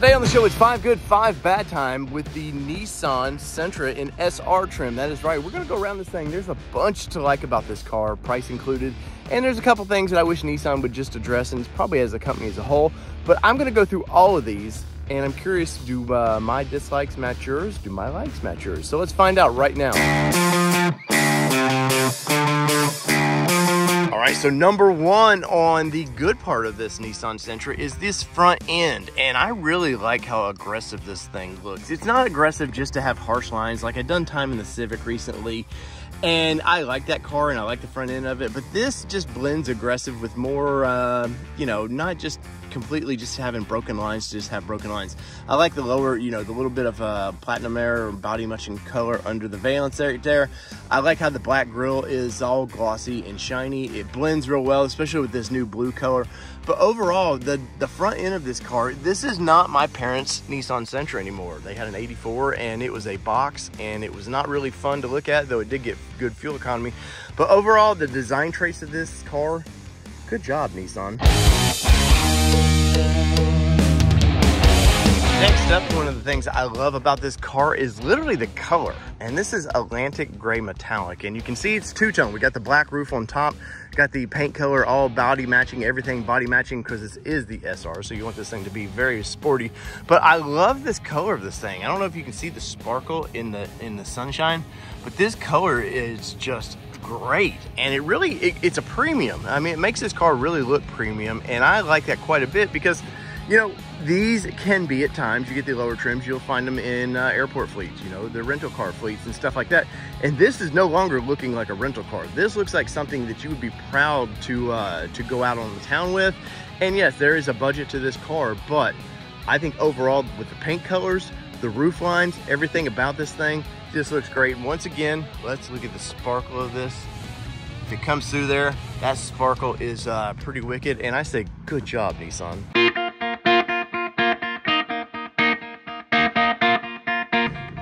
Today on the show, it's 5 good, 5 bad time with the Nissan Sentra in SR trim. That is right. We're going to go around this thing. There's a bunch to like about this car, price included. And there's a couple things that I wish Nissan would just address, and it's probably as a company as a whole. But I'm going to go through all of these, and I'm curious, do my dislikes match yours? Do my likes match yours? So let's find out right now. All right, so number one on the good part of this Nissan Sentra is this front end. And I really like how aggressive this thing looks. It's not aggressive just to have harsh lines. Like I've done time in the Civic recently, and I like that car and I like the front end of it. But this just blends aggressive with more, you know, not just completely just having broken lines to just have broken lines. I like the lower, you know, the little bit of platinum air or body matching color under the valence right there. I like how the black grille is all glossy and shiny. It blends real well, especially with this new blue color. But overall, the front end of this car, this is not my parents' Nissan Sentra anymore. They had an 84 and it was a box and it was not really fun to look at, though it did get good fuel economy. But overall, the design traits of this car, good job, Nissan. Next up, one of the things I love about this car is literally the color. And this is Atlantic Gray Metallic. And you can see it's two-tone. We got the black roof on top, got the paint color all body matching, everything body matching, because this is the SR. So you want this thing to be very sporty. But I love this color of this thing. I don't know if you can see the sparkle in the sunshine, but this color is just great. And it really, it's a premium. I mean, it makes this car really look premium. And I like that quite a bit because, you know, these can be at times, you get the lower trims, you'll find them in airport fleets, you know, the rental car fleets and stuff like that. And this is no longer looking like a rental car. This looks like something that you would be proud to go out on the town with. And yes, there is a budget to this car, but I think overall with the paint colors, the roof lines, everything about this thing, this looks great. And once again, let's look at the sparkle of this. If it comes through there, that sparkle is pretty wicked. And I say, good job, Nissan.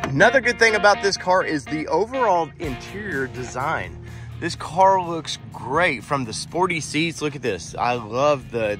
Another good thing about this car is the overall interior design. This car looks great from the sporty seats. Look at this. I love the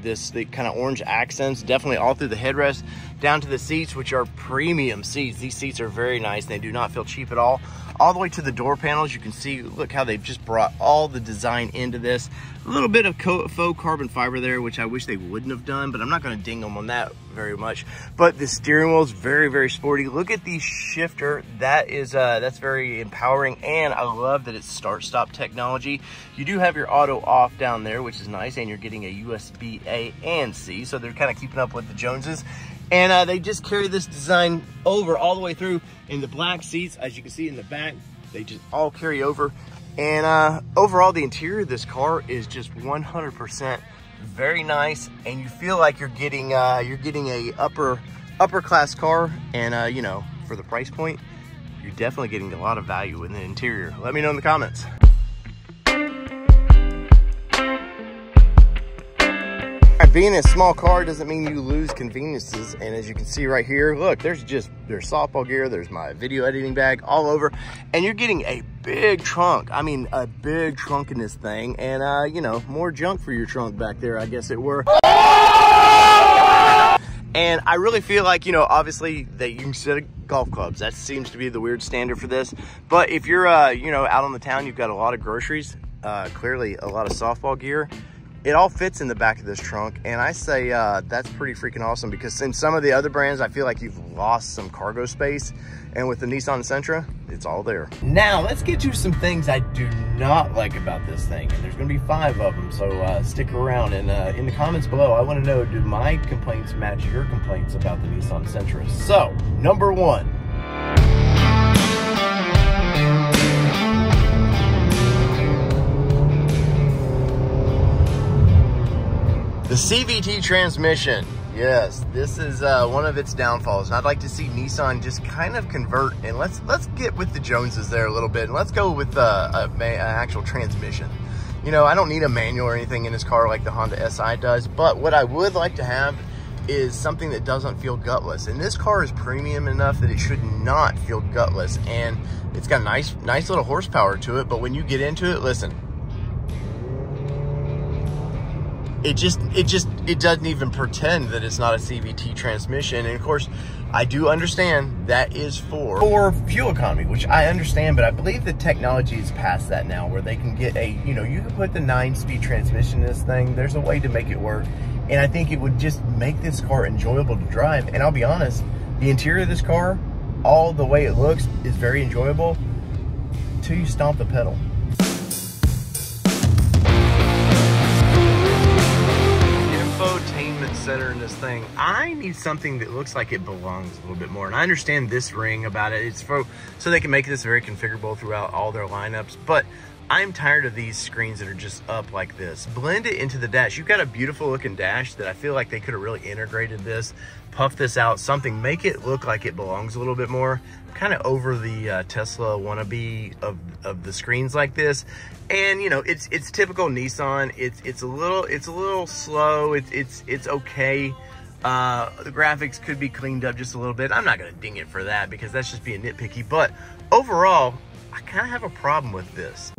kind of orange accents, definitely all through the headrest, down to the seats, which are premium seats. These seats are very nice. They do not feel cheap at all. All the way to the door panels, you can see, look how they've just brought all the design into this. A little bit of faux carbon fiber there, which I wish they wouldn't have done, but I'm not going to ding them on that very much. But the steering wheel is very, very sporty. Look at the shifter. That is that's very empowering, and I love that it's start-stop technology. You do have your auto off down there, which is nice, and you're getting a USB A and C, so they're kind of keeping up with the Joneses. And they just carry this design over all the way through. In the black seats, as you can see in the back, they just all carry over. And overall, the interior of this car is just 100% very nice, and you feel like you're getting a upper class car. And you know, for the price point, you're definitely getting a lot of value in the interior. Let me know in the comments. Being a small car doesn't mean you lose conveniences, and as you can see right here, look, there's softball gear, there's my video editing bag all over, and you're getting a big trunk. I mean, a big trunk in this thing, and you know, more junk for your trunk back there, I guess it were. And I really feel like, you know, obviously that you can set golf clubs. That seems to be the weird standard for this. But if you're, you know, out on the town, you've got a lot of groceries, clearly a lot of softball gear. It all fits in the back of this trunk, and I say that's pretty freaking awesome, because in some of the other brands, I feel like you've lost some cargo space, and with the Nissan Sentra, it's all there. Now, let's get to some things I do not like about this thing, and there's gonna be 5 of them, so stick around. And in the comments below, I wanna know, do my complaints match your complaints about the Nissan Sentra? So, number 1. The CVT transmission. Yes, this is one of its downfalls, and I'd like to see Nissan just kind of convert, and let's get with the Joneses there a little bit, and let's go with an actual transmission. You know, I don't need a manual or anything in this car like the Honda SI does, but what I would like to have is something that doesn't feel gutless, and this car is premium enough that it should not feel gutless, and it's got nice little horsepower to it, but when you get into it, listen. it doesn't even pretend that it's not a CVT transmission. And of course, I do understand that is for fuel economy, which I understand, but I believe the technology is past that now, where they can get a, you know, you can put the 9-speed transmission in this thing. There's a way to make it work. And I think it would just make this car enjoyable to drive. And I'll be honest, the interior of this car, all the way it looks, is very enjoyable till you stomp the pedal. Infotainment center in this thing, I need something that looks like it belongs a little bit more. And I understand this ring about it. It's so they can make this very configurable throughout all their lineups. But I'm tired of these screens that are just up like this. Blend it into the dash. You've got a beautiful looking dash that I feel like they could have really integrated this, puff this out, something, make it look like it belongs a little bit more. Kind of over the Tesla wannabe of the screens like this. And you know, it's typical Nissan. It's a little slow. It's okay. The graphics could be cleaned up just a little bit. I'm not gonna ding it for that because that's just being nitpicky. But overall, I kind of have a problem with this.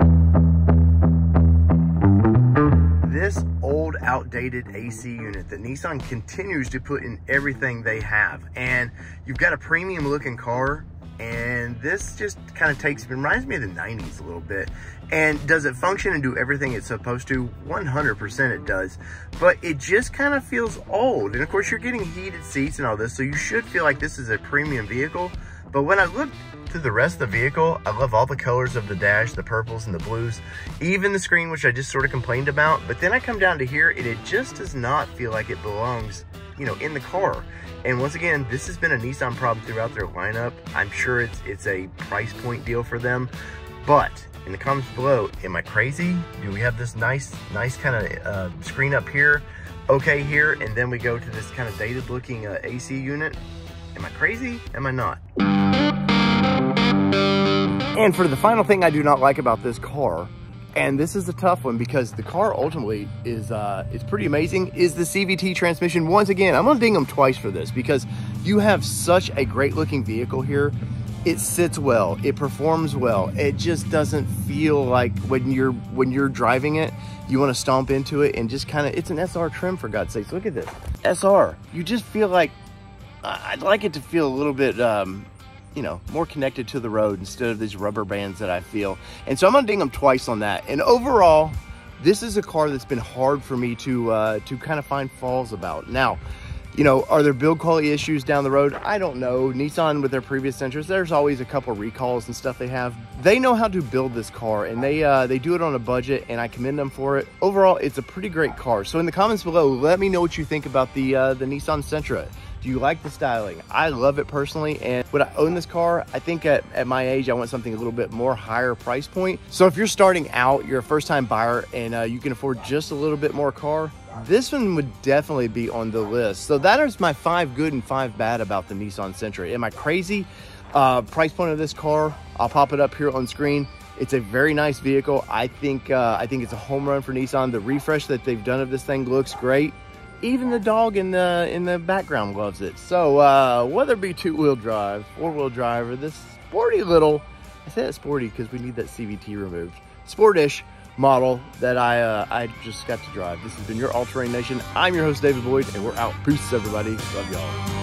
This old, outdated AC unit that Nissan continues to put in everything they have. And you've got a premium looking car, and this just kind of reminds me of the 90s a little bit. And does it function and do everything it's supposed to? 100% it does. But it just kind of feels old. And of course, you're getting heated seats and all this, so you should feel like this is a premium vehicle. But when I look through the rest of the vehicle, I love all the colors of the dash, the purples and the blues, even the screen, which I just sort of complained about. But then I come down to here and it just does not feel like it belongs, you know, in the car. And once again, this has been a Nissan problem throughout their lineup. I'm sure it's a price point deal for them. But in the comments below, am I crazy? Do we have this nice kind of screen up here, okay here, and then we go to this kind of dated looking AC unit? Am I crazy? Am I not? And for the final thing I do not like about this car, and this is a tough one because the car ultimately is pretty amazing, is the CVT transmission. Once again, I'm gonna ding them twice for this because you have such a great looking vehicle here. It sits well, it performs well. It just doesn't feel like when you're driving it, you want to stomp into it and just kind of, it's an SR trim for God's sakes. Look at this, SR. You just feel like, I'd like it to feel a little bit, you know, more connected to the road instead of these rubber bands that I feel. And so I'm gonna ding them twice on that. And overall, this is a car that's been hard for me to kind of find flaws about. Now, you know, are there build quality issues down the road? I don't know. Nissan with their previous Sentras, there's always a couple recalls and stuff they have. They know how to build this car, and they do it on a budget, and I commend them for it. Overall, it's a pretty great car. So in the comments below, let me know what you think about the Nissan Sentra. Do you like the styling? I love it personally, and would I own this car? I think at my age, I want something a little bit more higher price point. So if you're starting out, you're a first-time buyer, and you can afford just a little bit more car, this one would definitely be on the list. So that is my 5 good and 5 bad about the Nissan Sentra. Am I crazy? Price point of this car, I'll pop it up here on screen. It's a very nice vehicle. I think it's a home run for Nissan. The refresh that they've done of this thing looks great. Even the dog in the background loves it. So whether it be 2-wheel drive, 4-wheel drive, or this sporty little, I say it's sporty because we need that CVT removed, sportish model that I just got to drive. This has been your All Terrain Nation. I'm your host, David Boyd, and we're out. Peace, everybody. Love y'all.